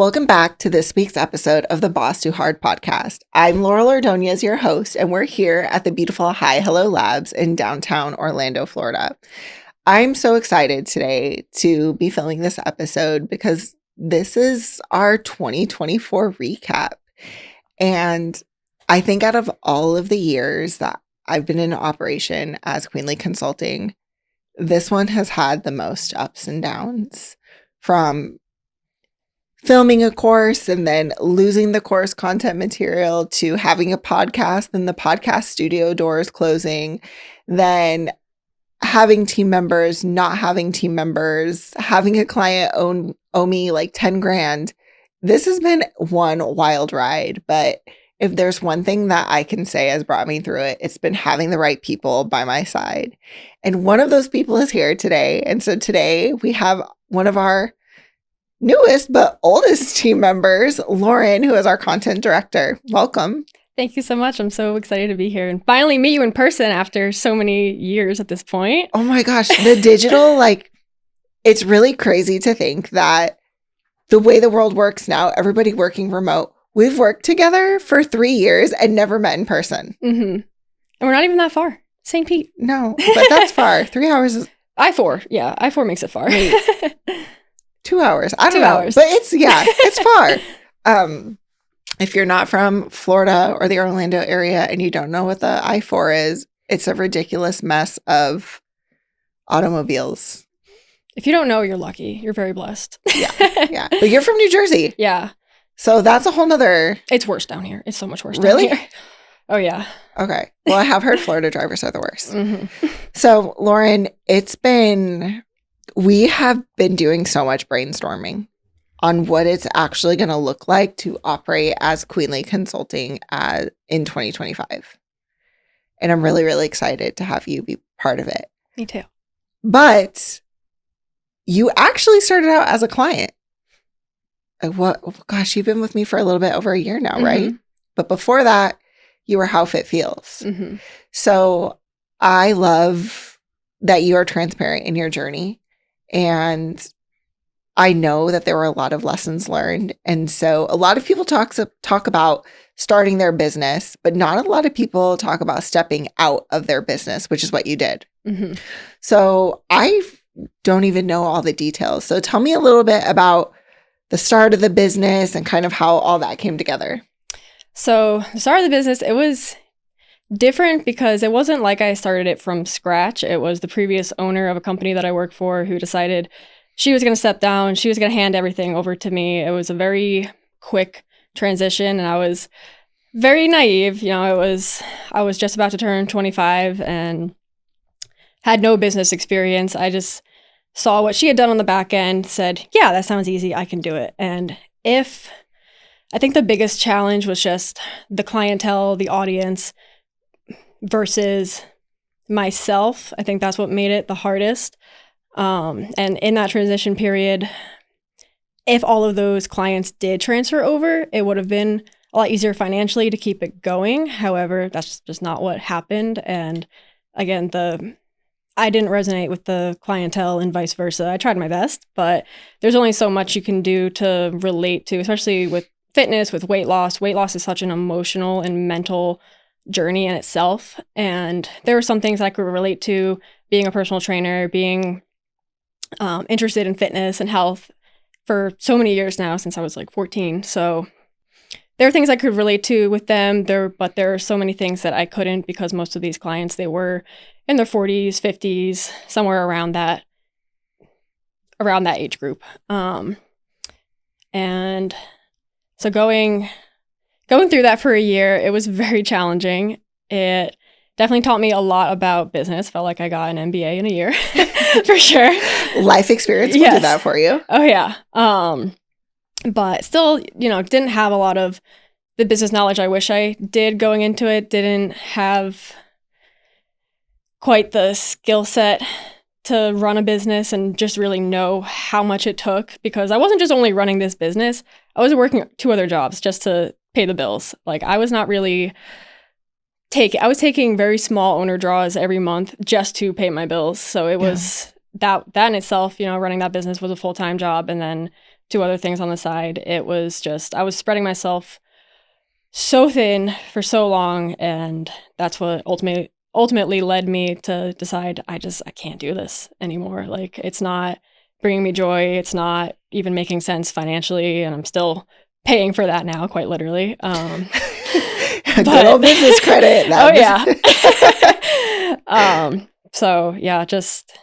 Welcome back to this week's episode of the Boss Too Hard podcast. I'm Laurel Ordonez, your host, and we're here at the beautiful Hi Hello Labs in downtown Orlando, Florida. I'm so excited today to be filming this episode because this is our 2024 recap. And I think out of all of the years that I've been in operation as Queenly Consulting, this one has had the most ups and downs, from filming a course and then losing the course content material to having a podcast, then the podcast studio doors closing, then having team members, not having team members, having a client owe me like 10 grand. This has been one wild ride, but if there's one thing that I can say has brought me through it, it's been having the right people by my side. And one of those people is here today. And so today we have one of our newest but oldest team members, Lauryn, who is our content director. Welcome. Thank you so much. I'm so excited to be here and finally meet you in person after so many years at this point. Oh my gosh, the digital, it's really crazy to think that the way the world works now, everybody working remote, we've worked together for 3 years and never met in person. Mm-hmm. And we're not even that far. St. Pete. No, but that's far. 3 hours is... I-4. Yeah, I-4 makes it far. 2 hours. I don't know. 2 hours. But it's far. If you're not from Florida or the Orlando area and you don't know what the I-4 is, it's a ridiculous mess of automobiles. If you don't know, you're lucky. You're very blessed. Yeah. But you're from New Jersey. Yeah. So that's a whole nother... It's worse down here. It's so much worse really? Down here. Oh, yeah. Okay. Well, I have heard Florida drivers are the worst. Mm-hmm. So, Lauryn, we have been doing so much brainstorming on what it's actually going to look like to operate as Queenly Consulting in 2025. And I'm really, really excited to have you be part of it. Me too. But you actually started out as a client. Gosh, you've been with me for a little bit over a year now, right? Mm-hmm. But before that, you were How Fit Feels. Mm-hmm. So I love that you are transparent in your journey. And I know that there were a lot of lessons learned. And so a lot of people talk about starting their business, but not a lot of people talk about stepping out of their business, which is what you did. Mm-hmm. So I don't even know all the details. So tell me a little bit about the start of the business and kind of how all that came together. So the start of the business, it was different because it wasn't like I started it from scratch. It was the previous owner of a company that I worked for who decided she was going to step down. She was going to hand everything over to me. It was a very quick transition, and I was very naive. I was just about to turn 25 and had no business experience. I just saw what she had done on the back end, said, yeah, that sounds easy. I can do it. And I think the biggest challenge was just the clientele, the audience, versus myself. I think that's what made it the hardest. And in that transition period, if all of those clients did transfer over, it would have been a lot easier financially to keep it going. However, that's just not what happened. And again, I didn't resonate with the clientele and vice versa. I tried my best, but there's only so much you can do to relate to, especially with fitness, with weight loss. Weight loss is such an emotional and mental journey in itself. And there were some things I could relate to being a personal trainer, being interested in fitness and health for so many years now, since I was like 14. So there are things I could relate to with them but there are so many things that I couldn't, because most of these clients, they were in their 40s, 50s, somewhere around that age group. And so going through that for a year, it was very challenging. It definitely taught me a lot about business. Felt like I got an MBA in a year, for sure. Life experience will do that for you. Oh, yeah. But still, didn't have a lot of the business knowledge I wish I did going into it. Didn't have quite the skill set to run a business and just really know how much it took, because I wasn't just only running this business. I was working 2 other jobs just to pay the bills. Like, I was not really I was taking very small owner draws every month just to pay my bills. So it was that in itself, running that business was a full-time job. And then 2 other things on the side. It was just, I was spreading myself so thin for so long, and that's what ultimately led me to decide I can't do this anymore. Like, it's not bringing me joy. It's not even making sense financially, and I'm still paying for that now, quite literally. Good old business credit. Oh yeah. So yeah, just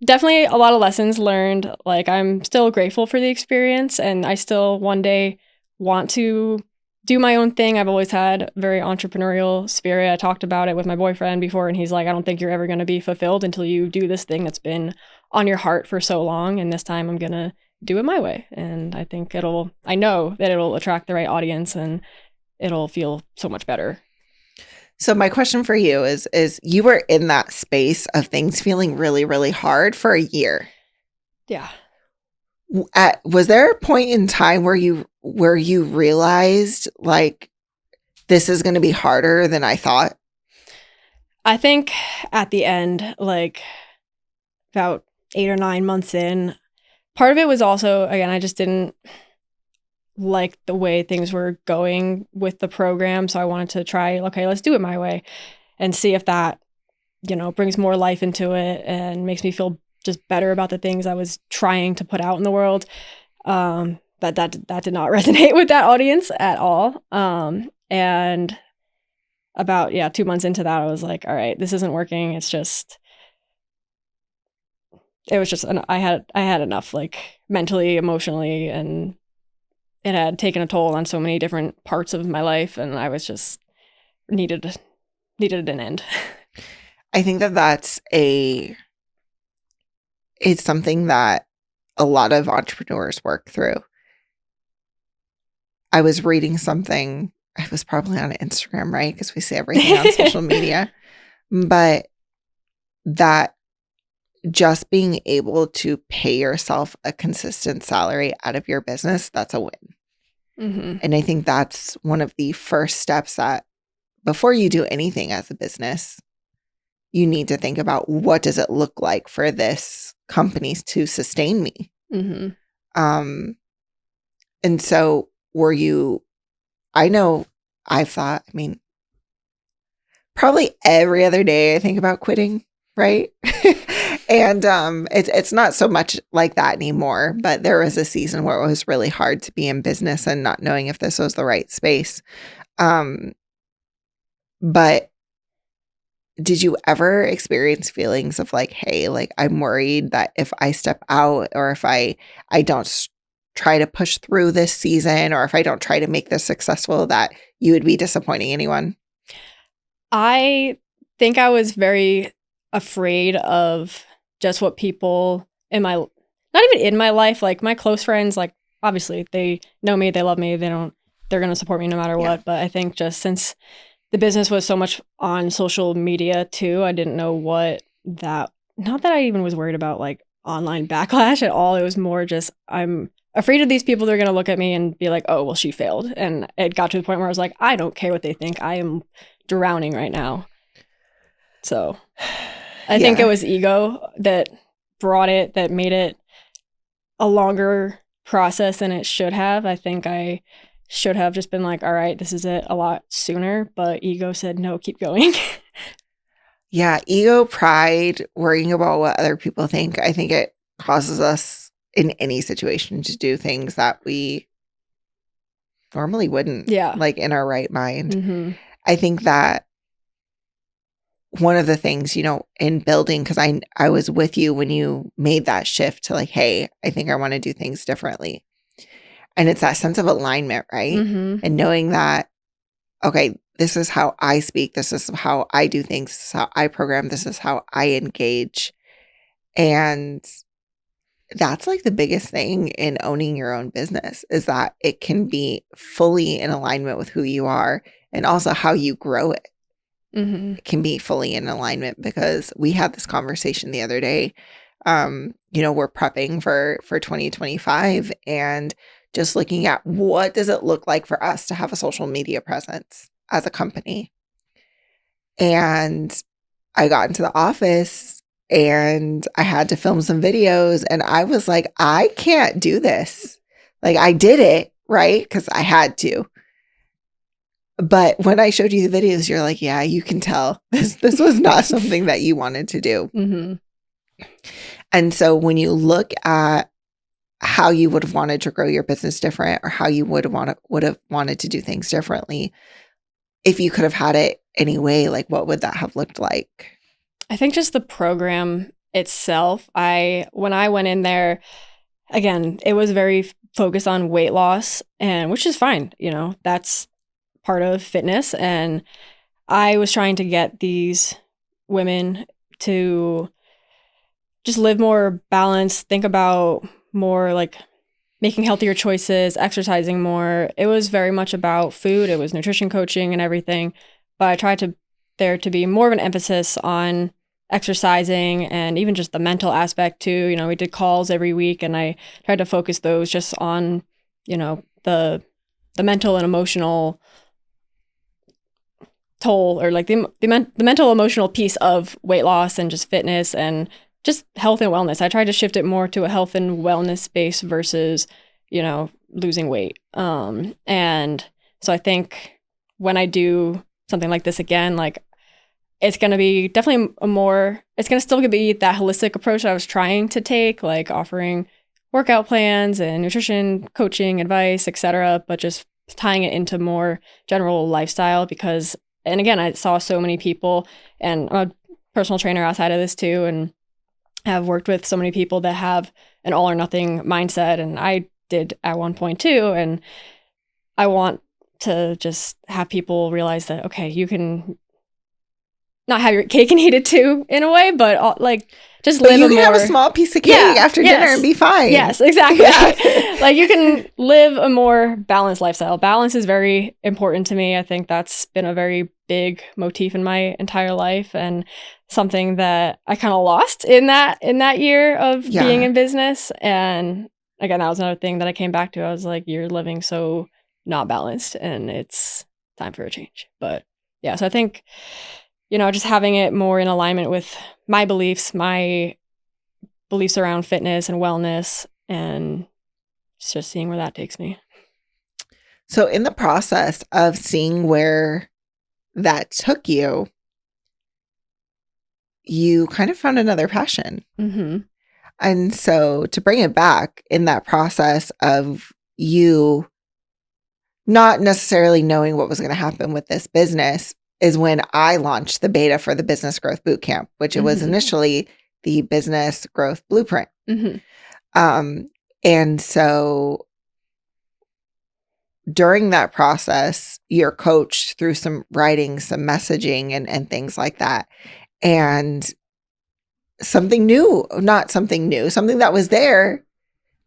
definitely a lot of lessons learned. Like, I'm still grateful for the experience, and I still one day want to do my own thing. I've always had a very entrepreneurial spirit. I talked about it with my boyfriend before, and he's like, I don't think you're ever going to be fulfilled until you do this thing that's been on your heart for so long. And this time I'm going to do it my way. And I think I know that it'll attract the right audience, and it'll feel so much better. So my question for you is you were in that space of things feeling really, really hard for a year. Yeah. Was there a point in time where you realized like this is going to be harder than I thought? I think at the end, like about 8 or 9 months in, part of it was also, again, I just didn't like the way things were going with the program. So I wanted to try, okay, let's do it my way and see if that, brings more life into it and makes me feel just better about the things I was trying to put out in the world. But that did not resonate with that audience at all. And about 2 months into that, I was like, all right, this isn't working. It was just I had enough, like, mentally, emotionally, and it had taken a toll on so many different parts of my life, and I was just needed an end. I think it's something that a lot of entrepreneurs work through. I was reading something, it was probably on Instagram, right? Because we see everything on social media. But that just being able to pay yourself a consistent salary out of your business, that's a win. Mm-hmm. And I think that's one of the first steps that before you do anything as a business, you need to think about, what does it look like for this company to sustain me? Mm-hmm. And so I know I've thought, probably every other day I think about quitting, right? And it's not so much like that anymore, but there was a season where it was really hard to be in business and not knowing if this was the right space. But did you ever experience feelings of like, hey, like, I'm worried that if I step out, or if I don't try to push through this season, or if I don't try to make this successful, that you would be disappointing anyone? I think I was very afraid of just what people not even in my life, like my close friends, like, obviously they know me, they love me, they're going to support me no matter what. But I think just since the business was so much on social media too, I didn't know not that I even was worried about like online backlash at all. It was more just, I'm afraid of these people. They're going to look at me and be like, oh, well, she failed. And it got to the point where I was like, I don't care what they think. I am drowning right now. So I think it was ego that made it a longer process than it should have. I think I should have just been like, all right, this is it, a lot sooner. But ego said, no, keep going. Yeah. Ego, pride, worrying about what other people think. I think it causes us in any situation to do things that we normally wouldn't, like, in our right mind. Mm-hmm. I think that one of the things, in building, because I was with you when you made that shift to like, hey, I think I want to do things differently. And it's that sense of alignment, right? Mm-hmm. And knowing that, okay, this is how I speak. This is how I do things. This is how I program. This is how I engage. And that's like the biggest thing in owning your own business, is that it can be fully in alignment with who you are, and also how you grow it. Mm-hmm. It can be fully in alignment, because we had this conversation the other day. We're prepping for 2025, and just looking at, what does it look like for us to have a social media presence as a company? And I got into the office and I had to film some videos, and I was like, I can't do this. Like I did it, right? Because I had to. But when I showed you the videos, you're like, yeah, you can tell this was not something that you wanted to do. Mm-hmm. And so when you look at how you would have wanted to grow your business different, or how you would have wanted to do things differently, if you could have had it anyway, like what would that have looked like? I think just the program itself. When I went in there, again, it was very focused on weight loss, and which is fine. That's part of fitness. And I was trying to get these women to just live more balanced, think about more like making healthier choices, exercising more. It was very much about food. It was nutrition coaching and everything. But I tried there to be more of an emphasis on exercising and even just the mental aspect too. We did calls every week, and I tried to focus those just on, the mental and emotional toll, or like the mental emotional piece of weight loss and just fitness and just health and wellness. I tried to shift it more to a health and wellness space versus, losing weight. And so I think when I do something like this again, like it's going to be definitely it's going to still be that holistic approach that I was trying to take, like offering workout plans and nutrition coaching advice, etc., but just tying it into more general lifestyle because, and again, I saw so many people, and I'm a personal trainer outside of this too, and have worked with so many people that have an all or nothing mindset, and I did at one point too. And I want to just have people realize that, okay, you can not have your cake and eat it too in a way, but like just live you can have a small piece of cake after dinner and be fine. Yes, exactly. Yeah. Like you can live a more balanced lifestyle. Balance is very important to me. I think that's been a very big motif in my entire life, and something that I kind of lost in that year of being in business. And again, that was another thing that I came back to. I was like, you're living so not balanced, and it's time for a change. But yeah, so I think, just having it more in alignment with my beliefs around fitness and wellness, and just seeing where that takes me. So in the process of seeing where that took you, you kind of found another passion. Mm-hmm. And so to bring it back in that process of you not necessarily knowing what was going to happen with this business is when I launched the beta for the Business Growth Bootcamp, which it was initially the Business Growth Blueprint. Mm-hmm. And so during that process, you're coached through some writing, some messaging and things like that. And something that was there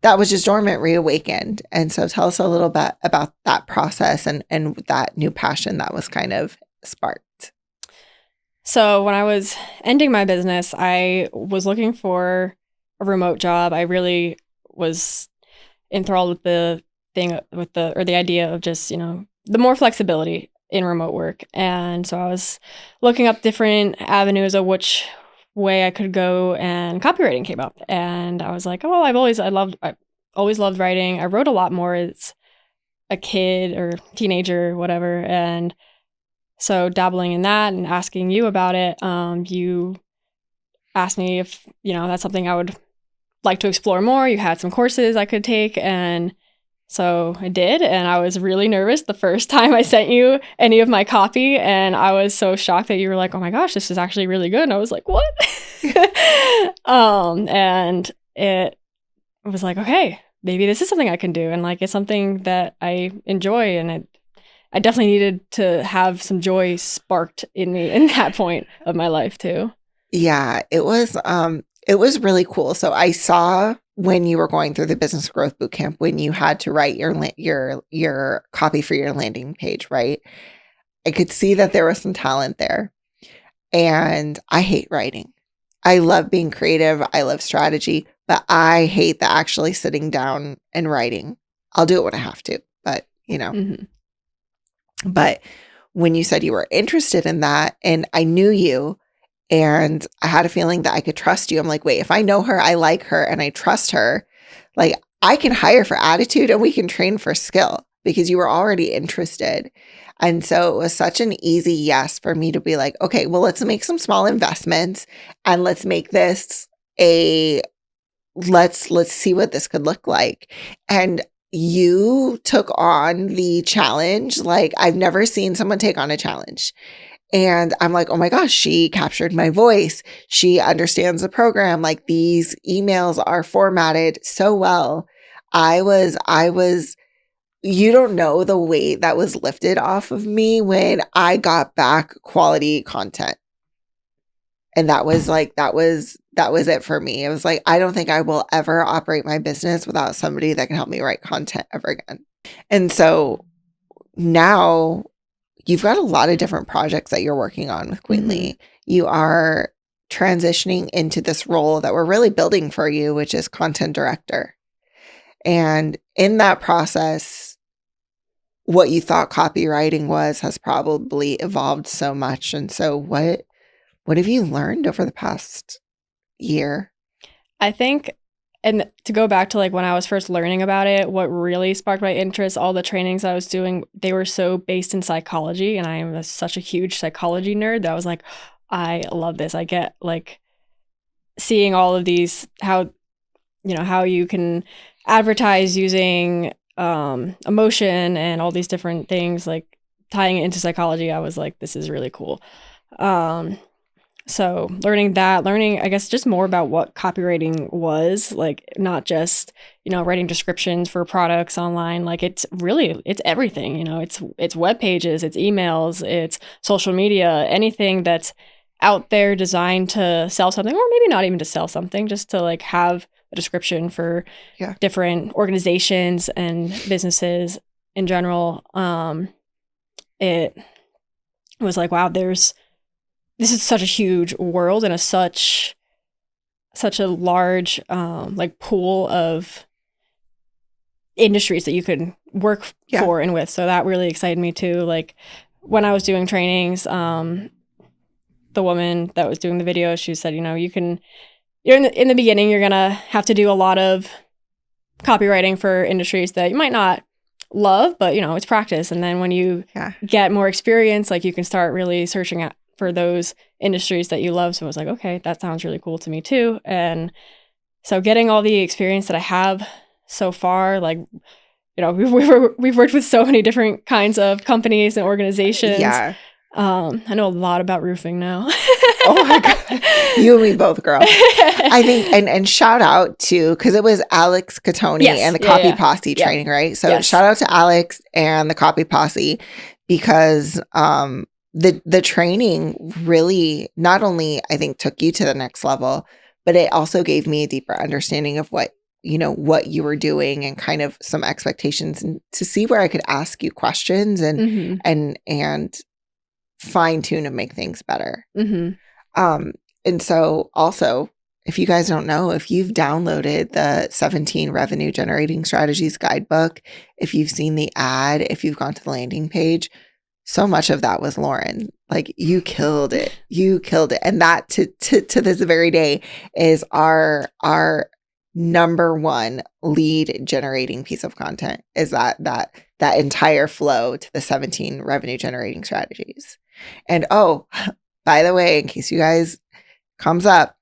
that was just dormant reawakened. And so tell us a little bit about that process and that new passion that was kind of sparked. So when I was ending my business, I was looking for a remote job. I really was enthralled with the idea of just, the more flexibility in remote work. And so I was looking up different avenues of which way I could go, and copywriting came up. And I was like, oh, well, I've always loved writing. I wrote a lot more as a kid or teenager, whatever. And so dabbling in that and asking you about it, you asked me if, that's something I would like to explore more. You had some courses I could take, and so I did, and I was really nervous the first time I sent you any of my copy, and I was so shocked that you were like, oh my gosh, this is actually really good. And I was like, what? And it was like, okay, maybe this is something I can do. And like, it's something that I enjoy, and I definitely needed to have some joy sparked in me in that point of my life too. Yeah, it was really cool. So I saw when you were going through the Business Growth Bootcamp, when you had to write your copy for your landing page, right? I could see that there was some talent there. And I hate writing. I love being creative. I love strategy, but I hate the actually sitting down and writing. I'll do it when I have to, but Mm-hmm. But when you said you were interested in that, and I knew you, and I had a feeling that I could trust you, I'm like, wait, if I know her, I like her, and I trust her, like I can hire for attitude and we can train for skill because you were already interested. And so it was such an easy yes for me to be like, okay, well, let's make some small investments and let's make this let's see what this could look like. And you took on the challenge. Like, I've never seen someone take on a challenge. And I'm like, oh my gosh, she captured my voice. She understands the program. Like, these emails are formatted so well. I was, you don't know the weight that was lifted off of me when I got back quality content. And that was it for me. It was like, I don't think I will ever operate my business without somebody that can help me write content ever again. And so now you've got a lot of different projects that you're working on with Queenly. You are transitioning into this role that we're really building for you, which is content director. And in that process, what you thought copywriting was has probably evolved so much. And so what have you learned over the past year? I think, and to go back to like when I was first learning about it, what really sparked my interest, all the trainings I was doing, they were so based in psychology. And I am such a huge psychology nerd that I was like, I love this. I get like seeing all of these, how you can advertise using emotion and all these different things, like tying it into psychology. I was like, this is really cool. So learning, I guess, just more about what copywriting was, like not just, writing descriptions for products online. Like it's everything, it's web pages, it's emails, it's social media, anything that's out there designed to sell something, or maybe not even to sell something, just to like have a description for different organizations and businesses in general. It was like, wow, this is such a huge world and such a large like pool of industries that you could work for and with. So that really excited me too. Like when I was doing trainings, the woman that was doing the video, she said, you're in the beginning, you're gonna have to do a lot of copywriting for industries that you might not love, but it's practice. And then when you get more experience, like you can start really searching out for those industries that you love. So I was like, okay, that sounds really cool to me too. And so getting all the experience that I have so far, like, we've worked with so many different kinds of companies and organizations. Yeah. I know a lot about roofing now. Oh my God. You and me both, girl. I think, and shout out to, because it was Alex Catoni and the Copy Posse training, right? So shout out to Alex and the Copy Posse, because the training really not only, I think, took you to the next level, but it also gave me a deeper understanding of what you were doing and kind of some expectations, and to see where I could ask you questions and fine tune and make things better. And so also, if you guys don't know, if you've downloaded the 17 revenue generating strategies guidebook, if you've seen the ad, if you've gone to the landing page, so much of that was Lauryn. Like, you killed it. And that to this very day is our number one lead generating piece of content, is that entire flow to the 17 revenue generating strategies. And oh, by the way, in case you guys comes up,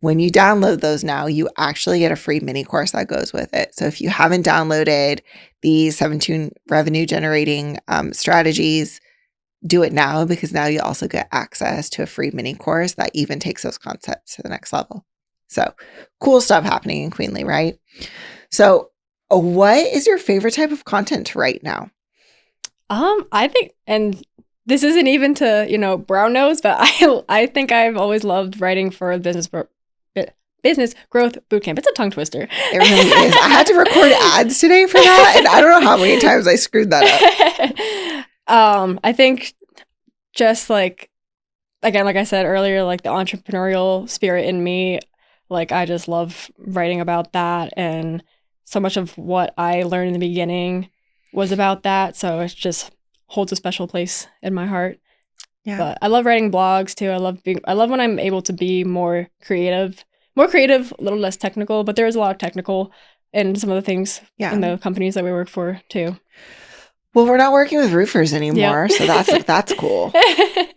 when you download those now, you actually get a free mini course that goes with it. So if you haven't downloaded the 17 revenue generating strategies, do it now, because now you also get access to a free mini course that even takes those concepts to the next level. So cool stuff happening in Queenly, right? So what is your favorite type of content to write now? I think, and this isn't even to, brown nose, but I think I've always loved writing for Business Growth Bootcamp. It's a tongue twister. It really is. I had to record ads today for that, and I don't know how many times I screwed that up. I think just like, again, like I said earlier, like the entrepreneurial spirit in me, like I just love writing about that. And so much of what I learned in the beginning was about that. So it just holds a special place in my heart. Yeah. But I love writing blogs too. I love when I'm able to be more creative, a little less technical, but there is a lot of technical and some of the things Yeah. in the companies that we work for too. Well, we're not working with roofers anymore, so that's cool.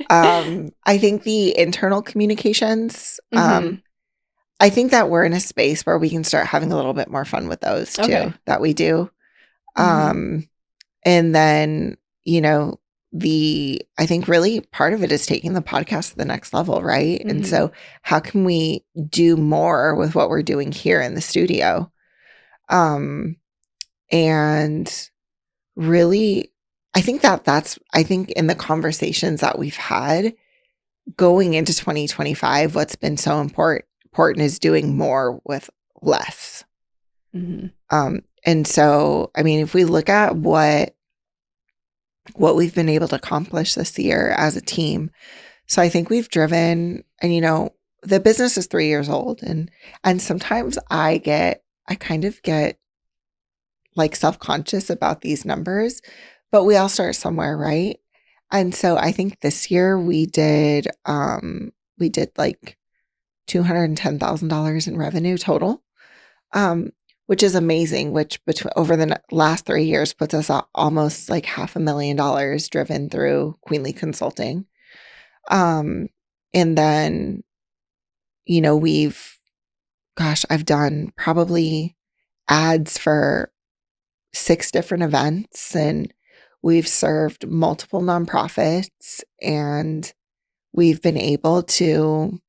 I think the internal communications, I think that we're in a space where we can start having a little bit more fun with those too, Okay. that we do. And then, I think really part of it is taking the podcast to the next level, right? And so how can we do more with what we're doing here in the studio? And really, I think I think in the conversations that we've had going into 2025, what's been so important is doing more with less. And so, I mean, if we look at what we've been able to accomplish this year as a team, so I think we've driven, and the business is 3 years old, and sometimes I kind of get like self-conscious about these numbers, but we all start somewhere, right? And so I think this year we did like $210,000 in revenue total, which is amazing, which over the last 3 years puts us at almost like $500,000 driven through Queenly Consulting. And then, I've done probably ads for 6 different events, and we've served multiple nonprofits, and we've been able to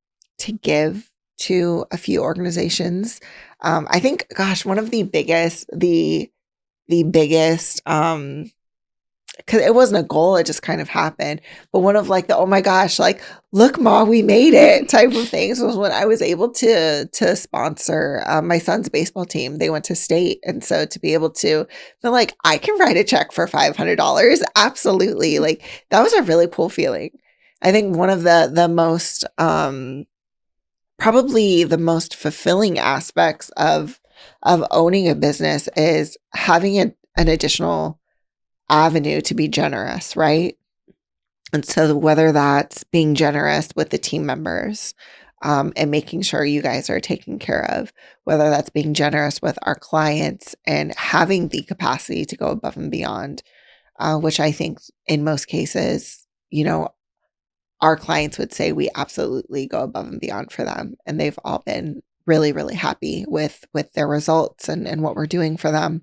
give to a few organizations. I think, one of the biggest, because it wasn't a goal, it just kind of happened. But one of like the, oh my gosh, like, look, Ma, we made it type of things was when I was able to sponsor my son's baseball team. They went to state. And so to be able to feel like I can write a check for $500, absolutely. Like, that was a really cool feeling. I think one of the most, probably the most fulfilling aspects of owning a business is having an additional avenue to be generous, right? And so whether that's being generous with the team members and making sure you guys are taken care of, whether that's being generous with our clients and having the capacity to go above and beyond, which I think in most cases, our clients would say we absolutely go above and beyond for them. And they've all been really, really happy with their results and what we're doing for them.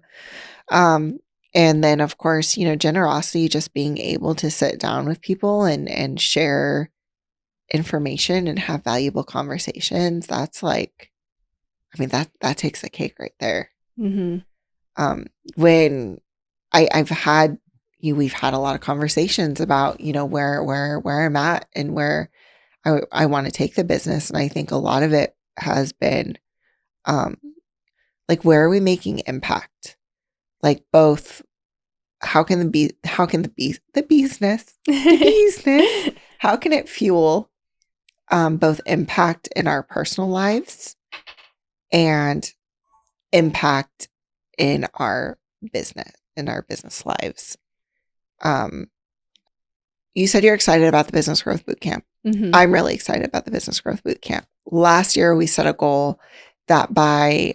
And then, of course, generosity, just being able to sit down with people and share information and have valuable conversations. That's like, that takes the cake right there. When we've had a lot of conversations about, where I'm at and where I want to take the business. And I think a lot of it has been, like, where are we making impact? Like, both, how can the business, how can it fuel both impact in our personal lives and impact in our business lives? You said you're excited about the Business Growth Bootcamp. I'm really excited about the Business Growth Bootcamp. Last year, we set a goal that by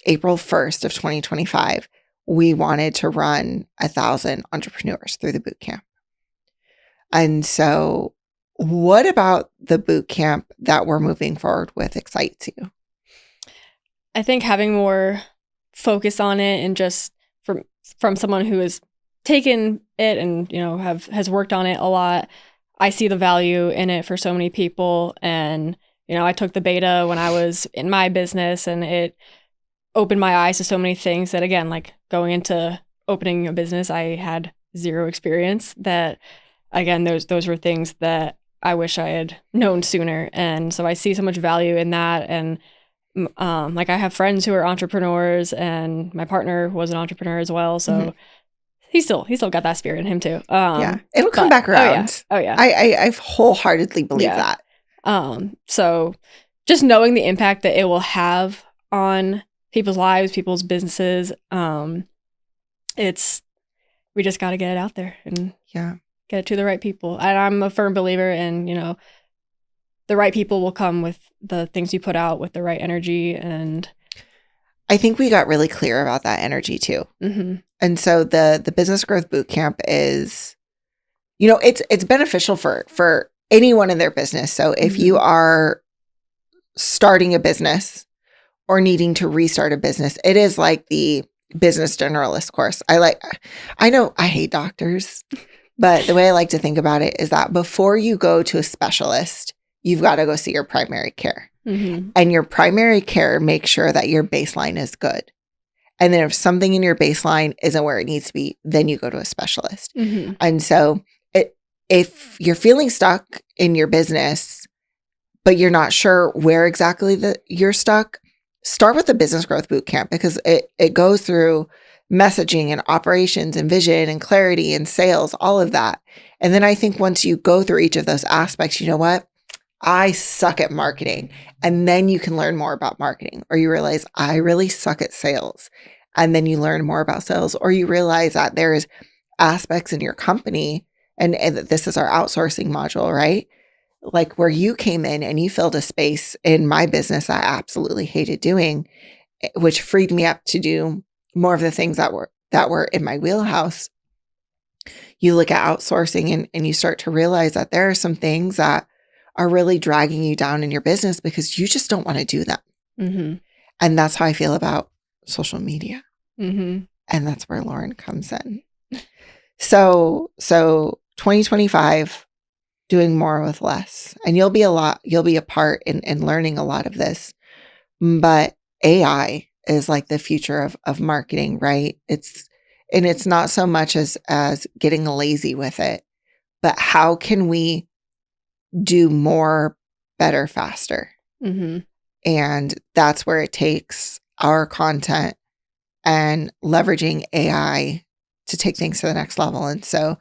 April 1st of 2025, we wanted to run 1,000 entrepreneurs through the bootcamp. And so what about the bootcamp that we're moving forward with excites you? I think having more focus on it, and just from someone who has taken it and, has worked on it a lot, I see the value in it for so many people. And, I took the beta when I was in my business, and it opened my eyes to so many things that, again, like going into opening a business, I had zero experience. That, again, those were things that I wish I had known sooner. And so I see so much value in that. And like, I have friends who are entrepreneurs, and my partner was an entrepreneur as well. So he still got that spirit in him too. Yeah, it'll come back around. Oh yeah. I wholeheartedly believe that. So just knowing the impact that it will have on people's lives, people's businesses, we just got to get it out there and get it to the right people. And I'm a firm believer in, the right people will come with the things you put out with the right energy. And I think we got really clear about that energy too. Mm-hmm. And so the Business Growth Bootcamp is, it's beneficial for anyone in their business. So if you are starting a business or needing to restart a business, it is like the business generalist course. I know I hate doctors, but the way I like to think about it is that before you go to a specialist, you've got to go see your primary care. Mm-hmm. And your primary care makes sure that your baseline is good. And then if something in your baseline isn't where it needs to be, then you go to a specialist. Mm-hmm. And so if you're feeling stuck in your business, but you're not sure where exactly you're stuck, start with the Business Growth Bootcamp, because it goes through messaging and operations and vision and clarity and sales, all of that. And then I think once you go through each of those aspects, you know what? I suck at marketing. And then you can learn more about marketing, or you realize I really suck at sales. And then you learn more about sales, or you realize that there's aspects in your company, and this is our outsourcing module, right? Like where you came in and you filled a space in my business I absolutely hated doing, which freed me up to do more of the things that were in my wheelhouse. You look at outsourcing and you start to realize that there are some things that are really dragging you down in your business because you just don't want to do them. Mm-hmm. And that's how I feel about social media. Mm-hmm. And that's where Lauryn comes in. So 2025, doing more with less. And you'll be a part in learning a lot of this. But AI is like the future of marketing, right? It's not so much as getting lazy with it, but how can we do more, better, faster? Mm-hmm. And that's where it takes our content and leveraging AI to take things to the next level. And so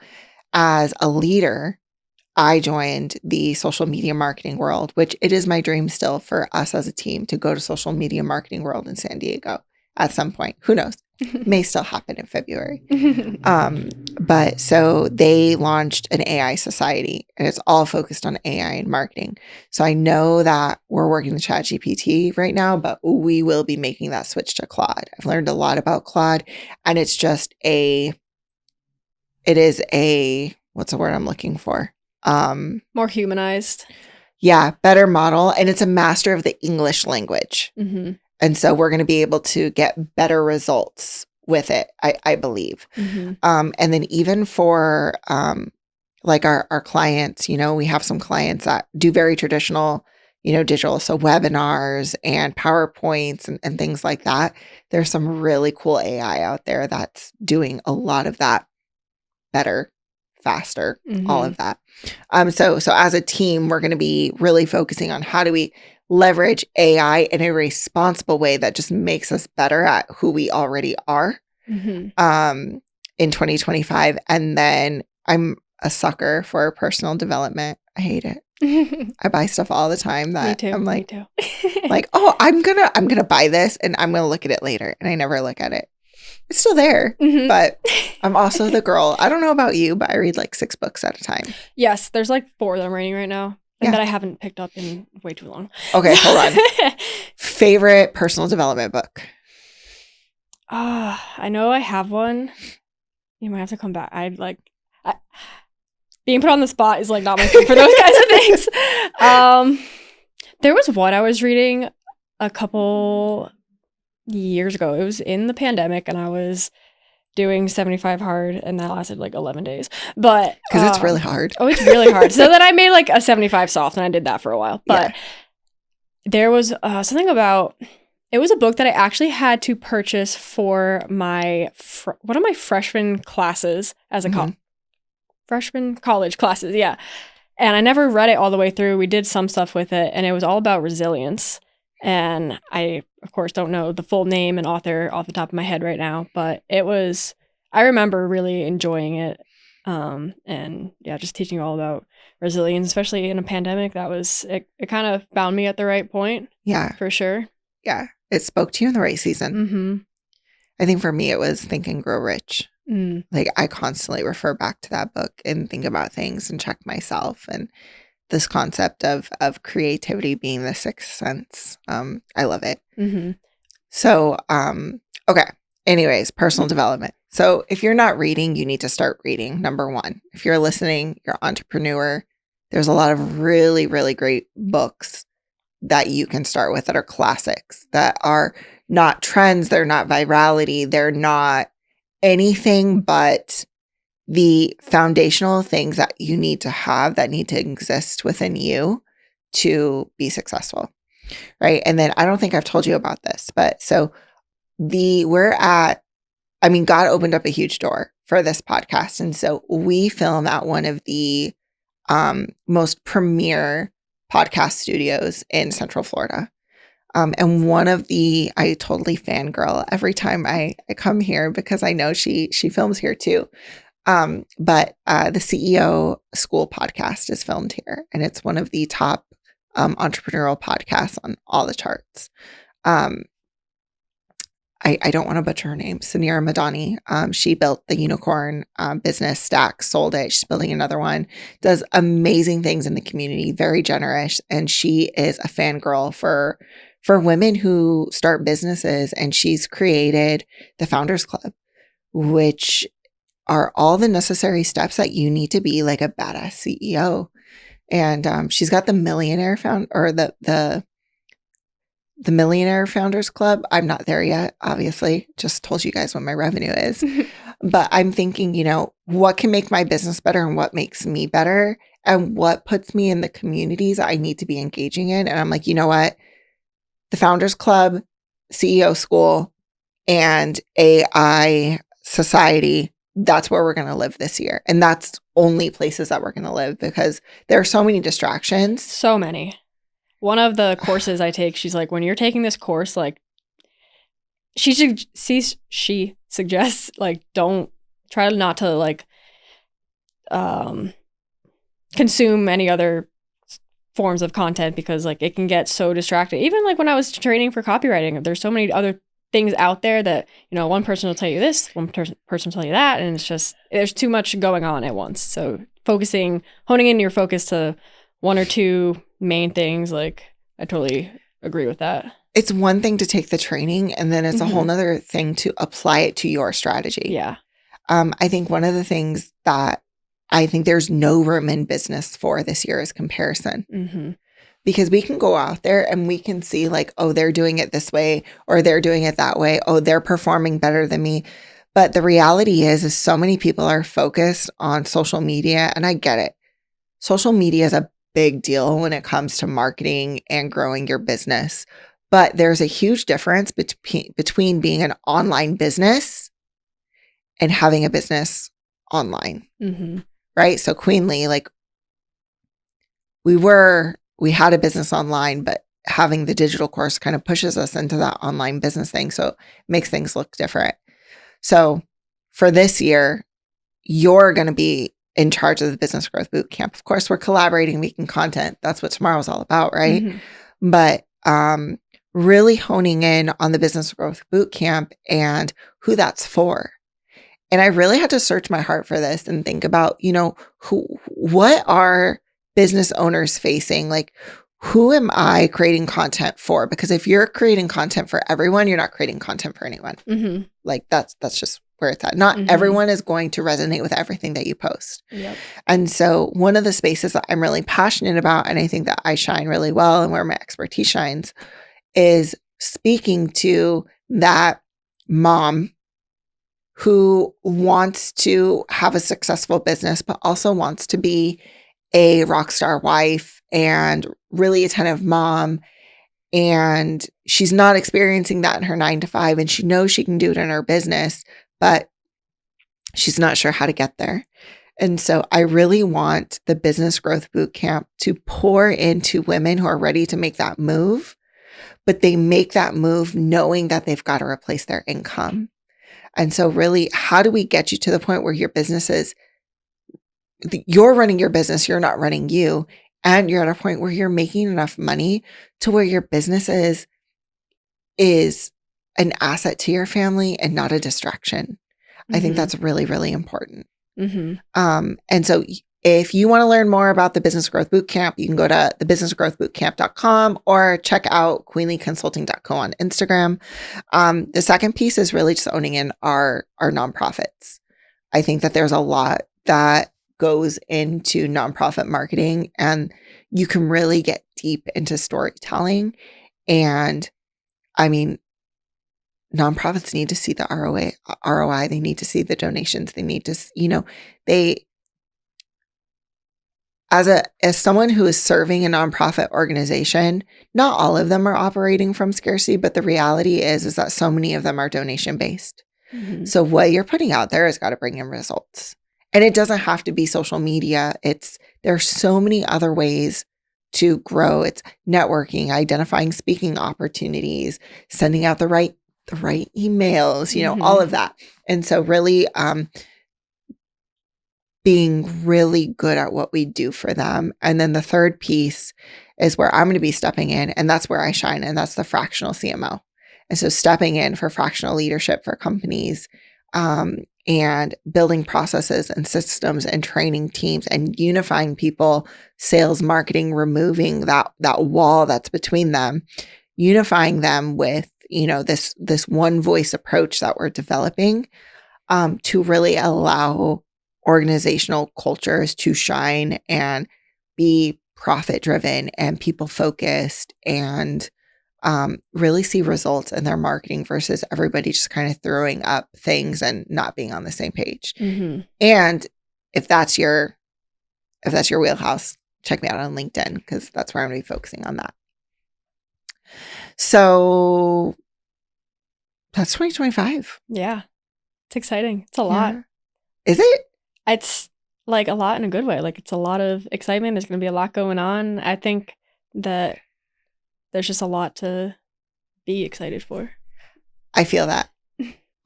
as a leader, I joined the social media marketing world, which it is my dream still for us as a team to go to social media marketing world in San Diego at some point. Who knows? May still happen in February. But so they launched an AI society, and it's all focused on AI and marketing. So I know that we're working with ChatGPT right now, but we will be making that switch to Claude. I've learned a lot about Claude, and it's just what's the word I'm looking for? More humanized. Yeah, better model. And it's a master of the English language. Mm-hmm. And so we're going to be able to get better results with it, I believe. Mm-hmm. And then even for like our clients, we have some clients that do very traditional, digital. So webinars and PowerPoints and things like that. There's some really cool AI out there that's doing a lot of that better, faster, all of that. So as a team, we're going to be really focusing on how do we leverage AI in a responsible way that just makes us better at who we already are in 2025. And then I'm a sucker for personal development. I hate it. I buy stuff all the time that I'm like, oh, I'm gonna buy this and I'm gonna look at it later, and I never look at it. It's still there, but I'm also the girl. I don't know about you, but I read like 6 books at a time. Yes, there's like 4 that I'm reading right now, and that I haven't picked up in way too long. Okay, hold on. Favorite personal development book? I know I have one. You might have to come back. Being put on the spot is like not my thing for those kinds of things. There was one I was reading a couple years ago. It was in the pandemic, and I was doing 75 hard, and that lasted like 11 days. But because it's really hard. Oh, it's really hard. So then I made like a 75 soft, and I did that for a while. But there was something about. It was a book that I actually had to purchase for my one of my freshman classes as a freshman college classes, yeah. And I never read it all the way through. We did some stuff with it, and it was all about resilience. And I, of course, don't know the full name and author off the top of my head right now, but I remember really enjoying it. And yeah, just teaching all about resilience, especially in a pandemic. It kind of found me at the right point. Yeah. For sure. Yeah. It spoke to you in the right season. Mm-hmm. I think for me, it was Think and Grow Rich. Mm. Like I constantly refer back to that book and think about things and check myself, and this concept of creativity being the sixth sense. I love it. Mm-hmm. So, okay. Anyways, personal development. So if you're not reading, you need to start reading. Number one, if you're listening, you're an entrepreneur, there's a lot of really, really great books that you can start with that are classics, that are not trends. They're not virality. They're not anything but the foundational things that you need to have that need to exist within you to be successful. Right. And then I don't think I've told you about this, but so God opened up a huge door for this podcast. And so we film at one of the most premier podcast studios in Central Florida. And I totally fangirl every time I come here because I know she films here too. But the CEO School podcast is filmed here, and it's one of the top entrepreneurial podcasts on all the charts. I don't want to butcher her name, Sanira Madani. She built the unicorn business Stack, sold it. She's building another one, does amazing things in the community, very generous. And she is a fangirl for women who start businesses. And she's created the Founders Club, which are all the necessary steps that you need to be like a badass CEO. And she's got the Millionaire the Millionaire Founders Club. I'm not there yet, obviously. Just told you guys what my revenue is. But I'm thinking, what can make my business better and what makes me better and what puts me in the communities I need to be engaging in. And I'm like, you know what? The Founders Club, CEO School, and AI Society, that's where we're going to live this year. And that's only places that we're going to live because there are so many distractions. So many. One of the courses I take, she's like, when you're taking this course, like, she suggests, like, don't try not to, like, consume any other forms of content because, like, it can get so distracting. Even, like, when I was training for copywriting, there's so many other things out there that, one person will tell you this, one person will tell you that, and it's just, there's too much going on at once. So honing in your focus to one or two main things, like, I totally agree with that. It's one thing to take the training, and then it's a whole nother thing to apply it to your strategy. Yeah. I think one of the things that I think there's no room in business for this year is comparison. Mm-hmm. Because we can go out there and we can see like, oh, they're doing it this way or they're doing it that way. Oh, they're performing better than me. But the reality is so many people are focused on social media, and I get it. Social media is a big deal when it comes to marketing and growing your business. But there's a huge difference between being an online business and having a business online. Mm-hmm. Right? So Queenly, like we had a business online, but having the digital course kind of pushes us into that online business thing. So it makes things look different. So for this year, you're going to be in charge of the Business Growth Bootcamp. Of course, we're collaborating, making content. That's what tomorrow's all about, right? Mm-hmm. But really honing in on the Business Growth Bootcamp and who that's for. And I really had to search my heart for this and think about, what are business owners facing? Like, who am I creating content for? Because if you're creating content for everyone, you're not creating content for anyone. Mm-hmm. Like that's just where it's at. Not everyone is going to resonate with everything that you post. Yep. And so one of the spaces that I'm really passionate about, and I think that I shine really well and where my expertise shines, is speaking to that mom who wants to have a successful business, but also wants to be a rock star wife and really attentive mom. And she's not experiencing that in her 9-to-5, and she knows she can do it in her business, but she's not sure how to get there. And so I really want the Business Growth Bootcamp to pour into women who are ready to make that move, but they make that move knowing that they've got to replace their income. And so really, how do we get you to the point where your business is, you're running your business, you're not running you, and you're at a point where you're making enough money to where your business is an asset to your family and not a distraction. I think that's really, really important. Mm-hmm. And so If you want to learn more about the Business Growth Bootcamp, you can go to thebusinessgrowthbootcamp.com or check out queenlyconsulting.co on Instagram. The second piece is really just owning in our nonprofits. I think that there's a lot that goes into nonprofit marketing, and you can really get deep into storytelling. And I mean, nonprofits need to see the ROI. They need to see the donations. They need to, as someone who is serving a nonprofit organization, not all of them are operating from scarcity, but the reality is that so many of them are donation based. Mm-hmm. So what you're putting out there has got to bring in results. And it doesn't have to be social media. There are so many other ways to grow. It's networking, identifying speaking opportunities, sending out the right emails, all of that. And so really being really good at what we do for them. And then the third piece is where I'm going to be stepping in, and that's where I shine, and that's the fractional CMO. And so stepping in for fractional leadership for companies, and building processes and systems and training teams and unifying people, sales, marketing, removing that wall that's between them, unifying them with, this one voice approach that we're developing, to really allow organizational cultures to shine and be profit driven and people focused, and really see results in their marketing versus everybody just kind of throwing up things and not being on the same page. Mm-hmm. And if that's your wheelhouse, check me out on LinkedIn, because that's where I'm going to be focusing on that. So that's 2025. Yeah. It's exciting. It's a lot. Is it? It's like a lot in a good way. Like, it's a lot of excitement. There's going to be a lot going on. I think that there's just a lot to be excited for. I feel that.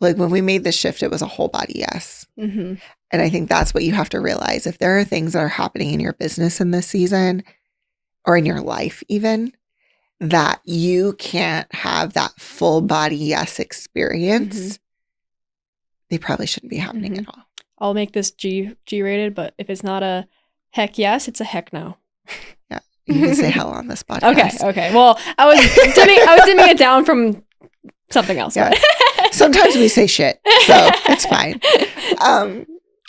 Like, when we made this shift, it was a whole body yes. Mm-hmm. And I think that's what you have to realize. If there are things that are happening in your business in this season, or in your life even, that you can't have that full body yes experience, they probably shouldn't be happening at all. I'll make this G-rated, but if it's not a heck yes, it's a heck no. Yeah, you can say hell on this podcast. Okay. Well, I was dimming it down from something else. Yeah. Sometimes we say shit, so it's fine.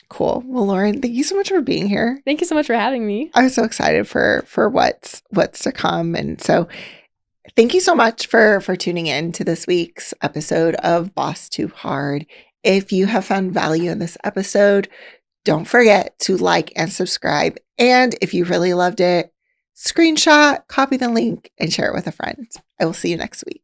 Cool. Well, Lauryn, thank you so much for being here. Thank you so much for having me. I'm so excited for what's to come, and so thank you so much for tuning in to this week's episode of Boss Too Hard. If you have found value in this episode, don't forget to like and subscribe. And if you really loved it, screenshot, copy the link, and share it with a friend. I will see you next week.